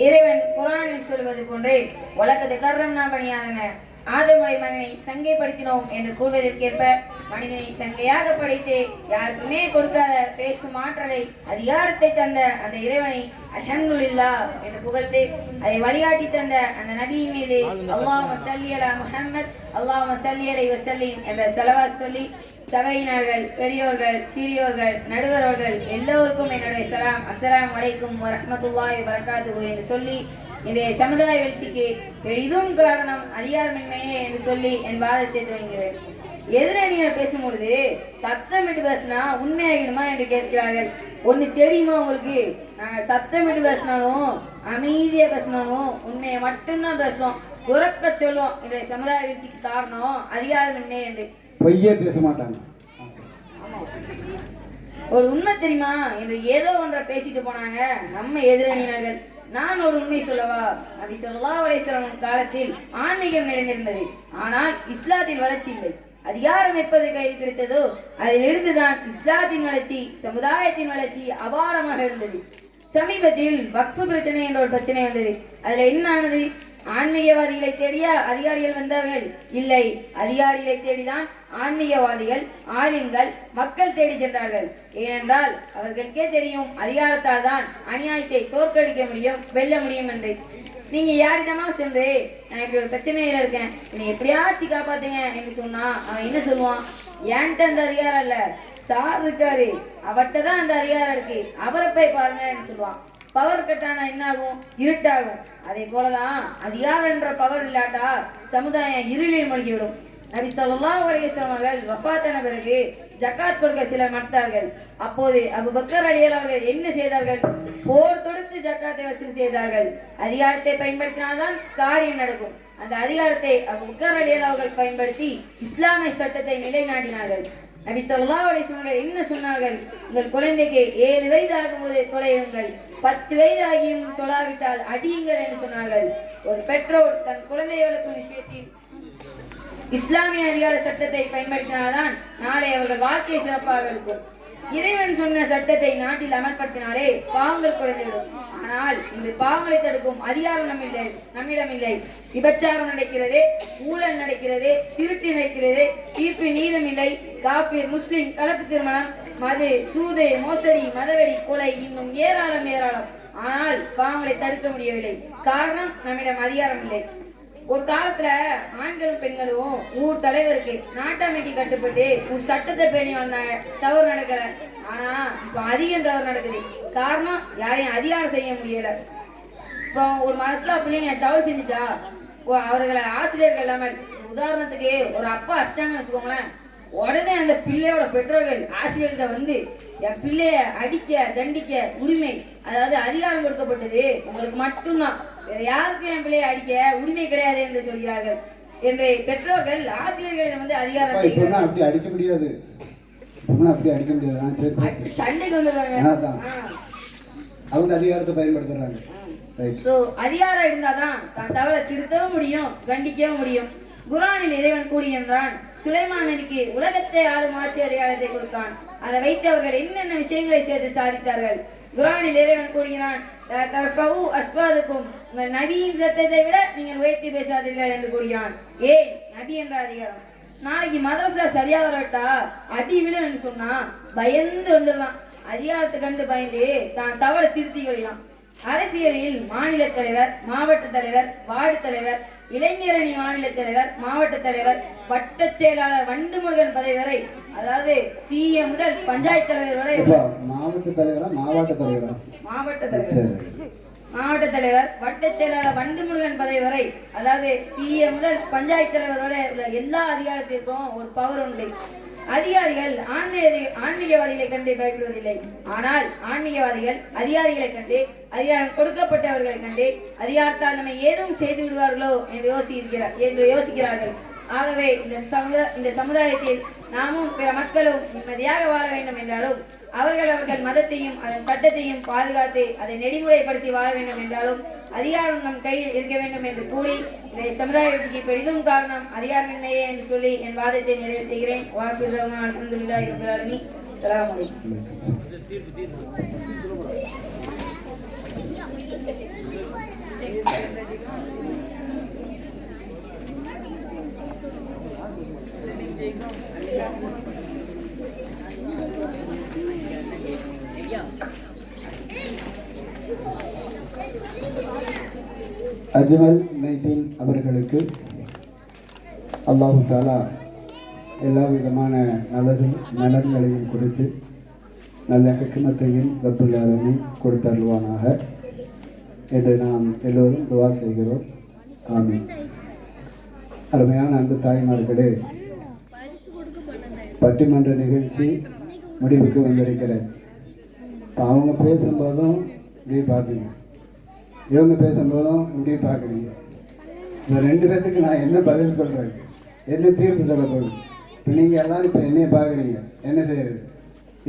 இறைவன் குர்ஆனில் சொல்வது போன்றே வலக்கத் கர்ரம்னா பனி ஆதம ஆதமுடைய மகனை சங்கைப்படுத்தினோம் என்று கூறுவதற்கேற்ப மனிதனை சங்கையாக படைத்து யாருக்குமே கொடுக்காத பேசும் ஆற்றலை அதிகாரத்தை தந்த அந்த இறைவனை அல்ஹம்துலில்லாஹ் என்று புகழ்ந்து அதை வழிகாட்டி தந்த அந்த நபியின் மீது அல்லாஹும்ம ஸல்லி அலா முஹம்மத் அல்லாஹும்ம ஸல்லி அலைஹி வஸல்லிம் என்ற ஸலவாத் சொல்லி சபையினர்கள், பெரியோர்கள், சிறியோர்கள், நடுவர்கள் எல்லோருக்கும் என்னுடைய சலாம் அஸ்ஸலாமு அலைக்கும் வரஹ்மத்துல்லாஹி வபரகாத்துஹு என்று சொல்லி இன்றைய சமுதாய வீழ்ச்சிக்கு பெரிதும் காரணம் அதிகாரமின்மையே என்று சொல்லி என் வாதத்தை துவங்குகிறேன். எதிரணியினர் பேசும்பொழுது சத்தமிட்டு பேசினா உண்மையாகிடுமா என்று கேட்கிறார்கள். ஒன்று தெரியுமா உங்களுக்கு? நாங்கள் சத்தமிட்டு பேசினாலும் அமைதியாக பேசினாலும் உண்மையை மட்டும்தான் பேசுவோம், உறக்க சொல்லுவோம். இன்றைய சமுதாய வீழ்ச்சிக்கு காரணம் அதிகாரமின்மை என்று. பொய்யே பேச மாட்டாங்க. ஒரு உண்மை தெரியுமா என்று ஏதோ ஒன்றை பேசிட்டு போனாங்க நம்ம எதிரணியினர்கள். நான் ஒரு உண்மை சொல்லவா? நபி ஸல்லல்லாஹு அலைஹி வஸல்லம் காலத்தில் ஆன்மீகம் நிறைந்திருந்தது, ஆனால் இஸ்லாத்தில் வளர்ச்சி இல்லை. அதிகாரம் எப்போது கையில் கிடைத்ததோ அதிலிருந்துதான் இஸ்லாத்தின் வளர்ச்சி, சமுதாயத்தின் வளர்ச்சி அபாரமாக இருந்தது. சமீபத்தில் வக்ஃபு பிரச்சனை என்ற ஒரு பிரச்சனை வந்தது. அதுல என்ன ஆனது? ஆன்மீகவாதிகளை தேடியா அதிகாரிகள் வந்தார்கள்? இல்லை, அதிகாரிகளை தேடிதான் ஆன்மீகவாதிகள், ஆலிம்கள், மக்கள் தேடி சென்றார்கள். ஏனென்றால் அவர்களுக்கே தெரியும் அதிகாரத்தால் தான் அநியாயத்தை தோற்கடிக்க முடியும், வெல்ல முடியும் என்று. நீங்க யாரிடமா சென்று நான் இப்படி ஒரு பிரச்சனையில இருக்கேன், என்னை எப்படியாச்சும் காப்பாத்துங்க என்று சொன்னா அவன் என்ன சொல்லுவான்? ஏன்ட்ட அந்த அதிகாரம் இல்ல, சார் இருக்காரு, அவர்கிட்ட தான் அந்த அதிகாரம் இருக்கு, அவரை போய் பாருங்கன்னு சொல்லுவான். பவர் கட்டான என்ன ஆகும்? இருட்டாகும். அதே போலதான் அதிகாரம் என்ற பவர் இல்லாட்டா சமுதாயம் இருளில் மூழ்கிவிடும். நபி ஸல்லல்லாஹு அலைஹி வஸல்லம் அவர்கள் வஃபாத்தான பிறகு ஜகாத் கொடுக்க சிலர் மறுத்தார்கள். அப்போது அபூபக்கர் ரலியல்லாஹு அவர்கள் என்ன செய்தார்கள்? போர் தொடுத்து ஜகாத்தை வசூல் செய்தார்கள். அதிகாரத்தை பயன்படுத்தினால்தான் காரியம் நடக்கும். அந்த அதிகாரத்தை அபூபக்கர் ரலியல்லாஹு அவர்கள் பயன்படுத்தி இஸ்லாமிய சட்டத்தை நிலைநாட்டினார்கள். நபி ஸல்லல்லாஹு அலைஹி வஸல்லம் என்ன சொன்னார்கள்? உங்கள் குழந்தைக்கு 7 வயது ஆகும்போது தொலையுங்கள், 10 வயது ஆகியும் தொழாவிட்டால் அடியுங்கள் என்று சொன்னார்கள். ஒரு பெற்றோர் தன் குழந்தையை வளர்க்கும் விஷயத்தில் இஸ்லாமிய அதிகார சட்டத்தை பயன்படுத்தினால்தான் நாளை அவர்கள் வாழ்க்கை சிறப்பாக இருக்கும். இறைவன் சொன்ன சட்டத்தை நாட்டில் அமல்படுத்தினாலே பாவங்கள் குறைந்துவிடும். ஆனால் இன்று பாவங்களை தடுக்கும் அதிகாரம் நம்மிடம் இல்லை. விபச்சாரம் நடக்கிறது, ஊழல் நடக்கிறது, திருட்டு நடக்கிறது, தீர்ப்பு நீதம் இல்லை. காபீர் முஸ்லிம், கலப்பு திருமணம், மது, சூது, மோசடி, மதவெடி, கொலை, இன்னும் ஏராளம். ஆனால் பாவங்களை தடுக்க முடியவில்லை. காரணம் நம்மிடம் அதிகாரம் இல்லை. ஒரு காலத்துல ஆண்களும் பெண்களும் ஊர் தலைவருக்கு நாட்டமைக்கு கட்டுப்பட்டு ஒரு சட்டத்தை பேணி வந்தாங்க, தவறு நடக்கல. ஆனா இப்ப அதிகம் தவறு நடக்குது. காரணம் யாரையும் அதிகாரம் செய்ய முடியல. இப்போ ஒரு மனசுல பிள்ளைங்க தவறு செஞ்சுட்டா அவர்களை ஆசிரியர்கள் இல்லாமல், உதாரணத்துக்கு ஒரு அப்பா அடிச்சிட்டாங்கன்னு வச்சுக்கோங்களேன், உடனே அந்த பிள்ளையோட பெற்றோர்கள் ஆசிரியர்கிட்ட வந்து என் பிள்ளைய அடிக்க தண்டிக்க உரிமை, அதாவது அதிகாரம் கொடுக்கப்பட்டது உங்களுக்கு மட்டும்தான், வேற யாருக்கும் என் பிள்ளையை அடிக்க உரிமை கிடையாது என்று சொல்கிறார்கள் என்று பெற்றோர்கள் ஆசிரியர்களிடம் வந்து அதிகாரம் செய்கிறார்கள். அப்படி அடிக்க முடியாது, சண்டைக்கு வந்துடுறாங்க. அவங்க அதிகாரத்தை பயன்படுத்துறாங்க. அதிகாரம் இருந்தாதான் தான் தவறை திருத்தவும் முடியும், கண்டிக்கவும் முடியும். குர்ஆனில் இறைவன் கூறுகின்றான், சுலைமான் நபிக்கு உலகத்தை ஆளும் ஆட்சி அதிகாரத்தை கொடுத்தான். அதை வைத்து அவர்கள் என்னென்ன விஷயங்களை சேர்த்து சாதித்தார்கள். குர்ஆனில் இறைவன் கூறுகிறான், தர்ஃபஉ அஸ்வாதக்கும், உங்கள் நபியின் சத்தத்தை விட நீங்கள் உயர்த்தி பேசாதீர்கள் என்று கூறுகிறான். ஏன்? நபி என்ற அதிகாரம். நாளைக்கு மதரசா சரியா வரட்டா அடி விடும் என்று சொன்னா பயந்து வந்துடலாம். அதிகாரத்தை கண்டு பயந்து தான் தவறை திருத்தி கொள்ளலாம். அரசியலில் மாநில தலைவர், மாவட்ட தலைவர், வார்டு தலைவர், இளைஞரணி மாநில தலைவர், மாவட்ட தலைவர், வட்ட செயலாளர், வண்டு முருகன் பதவி வரை, அதாவது சிஎம் முதல் பஞ்சாயத்து தலைவர் வரை, மாவட்ட தலைவர், மாவட்ட தலைவர், வட்ட செயலாளர், வண்டு முருகன் பதவி வரை, அதாவது சிஎம் முதல் பஞ்சாயத்து தலைவர் வரை உள்ள எல்லா அதிகாரத்திற்கும் ஒரு பவர் உண்டு. அதிகாரிகள் ஆன்மீகவாதிகளை கண்டு பயப்படுவதில்லை. ஆனால் ஆன்மீகவாதிகள் அதிகாரிகளை கண்டு, அதிகாரம் கொடுக்கப்பட்டவர்களை கண்டு அதிகாரத்தால் நம்மை ஏதும் செய்து விடுவார்களோ என்று யோசிக்கிறார்கள். ஆகவே இந்த சமுதாயத்தில் நாமும் பிற மக்களும் நிம்மதியாக வாழ வேண்டும் என்றாலும், அவர்கள் மதத்தையும் அதன் சட்டத்தையும் பாதுகாத்து அதை நெறிமுறைப்படுத்தி வாழ வேண்டும் என்றாலும் அதிகாரம் நம் கையில் இருக்க வேண்டும் என்று கூறி இந்த சமுதாய வெற்றிக்கு பெரிதும் காரணம் அதிகாரமின்மையே என்று சொல்லி என் வாதத்தை நிறைவு செய்கிறேன். வாஃபிர் ரஹ்மான் அல்ஹம்துலில்லாஹி ரப்பில் ஆலமீன். அஸ்ஸலாமு அலைக்கும். அஜ்மல் மைதீன் அவர்களுக்கு அல்லாஹு தாலா எல்லா விதமான நலன்களையும் கொடுத்து நல்ல ஹிக்மத்தையும் ரப்புல் ஆலமீன் கொடுத்தருள்வானாக என்று நாம் எல்லோரும் துவா செய்கிறோம். ஆமீன். அருமையான அன்பு தாய்மார்களே, பட்டிமன்ற நிகழ்ச்சி முடிவுக்கு வந்திருக்கிறது. இப்போ அவங்க பேசும்போதும் இப்படி பார்க்குறீங்க, இவங்க பேசும்போதும் இப்படி பார்க்குறீங்க. இந்த ரெண்டு பேர்த்துக்கு நான் என்ன பதில் சொல்கிறேன், என்ன தீர்ப்பு சொல்ல போகுது? இப்போ நீங்கள் எல்லாரும் இப்போ என்னைய பார்க்குறீங்க, என்ன செய்யறது?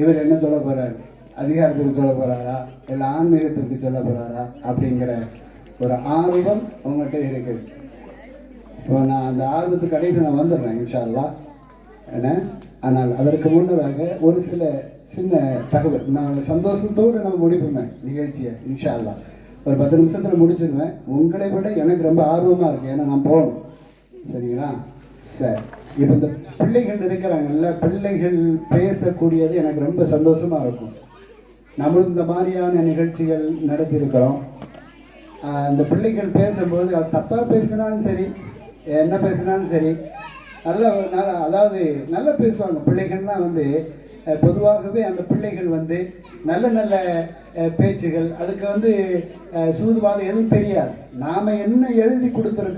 இவர் என்ன சொல்ல போகிறார்? அதிகாரத்துக்கு சொல்ல போகிறாரா, இல்லை ஆன்மீகத்திற்கு சொல்ல போகிறாரா அப்படிங்கிற ஒரு ஆர்வம் அவங்ககிட்ட இருக்குது. இப்போ நான் அந்த ஆர்வத்துக்கு கடைசி நான் வந்துடுறேன் இன்ஷா அல்லாஹ். என்ன, ஆனால் அதற்கு முன்னதாக ஒரு சில சின்ன தகவல். நான் சந்தோஷத்தோடு நம்ம முடிப்போமே நிகழ்ச்சியை இன்ஷா அல்லாஹ். ஒரு 10 நிமிஷத்தில் முடிச்சிடுவேன். உங்களை விட எனக்கு ரொம்ப ஆர்வமாக இருக்குது, ஏன்னா நான் போகணும். சரிங்களா? சரி. இப்போ இந்த பிள்ளைகள் இருக்கிறாங்கல்ல, பிள்ளைகள் பேசக்கூடியது எனக்கு ரொம்ப சந்தோஷமாக இருக்கும். நம்மளும் இந்த மாதிரியான நிகழ்ச்சிகள் நடத்தியிருக்கிறோம். அந்த பிள்ளைகள் பேசும்போது அது தப்பாக பேசினாலும் சரி, என்ன பேசினாலும் சரி, அதாவது நல்லா பேசுவாங்க. பிள்ளைகள்லாம் வந்து பொதுவாகவே அந்த பிள்ளைகள் வந்து நல்ல நல்ல பேச்சுகள், அதுக்கு வந்து சூதுவாதம் எதுவும் தெரியாது. நாம் என்ன எழுதி கொடுத்துருக்கோம்